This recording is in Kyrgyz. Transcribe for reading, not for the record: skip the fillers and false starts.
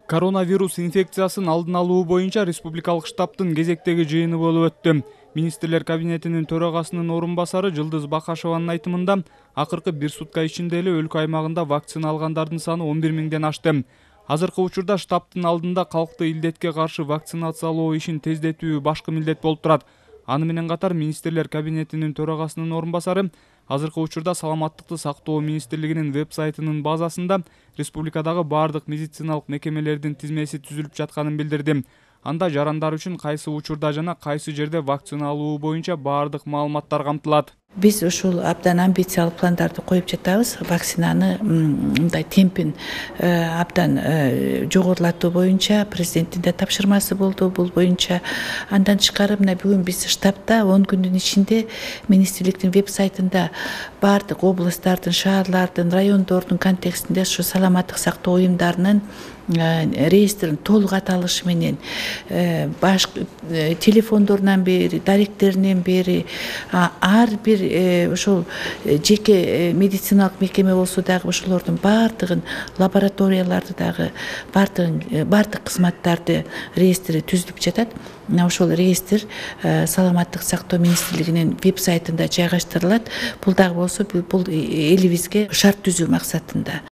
Коронавирус инфекциясын алдын алуу боюнча республикалык штабтын кезектеги жыйыны болуп өттү. Министрлер кабинетинин төрагасынын орун басары Жылдыз Бакашеванын айтымында, акыркы бир сутка ичинде эле өлкө аймагында вакцина алгандардын саны 11 миңден ашты. Азыркы учурда штабтын алдында калкты илдетке каршы вакцинациялоо ишин тездетүү башкы милдет болуп турат. Аны менен катар Министрлер кабинетинин төрагасынын орун басары азыркы учурда Саламаттыкты сактоо министрлигинин веб-сайтынын базасында республикадагы бардык медициналык мекемелердин тизмеси түзүлүп жатканын билдирди. Анда жарандар үчүн кайсы учурда жана кайсы жерде вакцина алуу боюнча бардык маалыматтар камтылат. Биз ушул абдан амбициялык пландарды коюп жатабыз. Вакцинаны мындай темпин абдан жогорулатуу боюнча президенттин да тапшырмасы болду бул боюнча. Андан тышкары мына бүгүн биз штабта 10 күндүн ичинде министрликтин веб-сайтында бардык областтардын, шаарлардын, райондордун контекстинде ушу саламаттык сактоо уюмдарынын реестрин толук аталышы менен баш телефондорунан бери, даректеринен бери ар бир ошол жеке медициналык мекеме болсо дагы ошолордун бардыгын, лабораторияларды дагы бардык кызматтарды реестри түзүлүп жатат. Ошол реестр саламаттык сактоо министрлигинин веб-сайтында жайгаштырылат. Бул дагы болсо бул элибизге шарт түзүү максатында.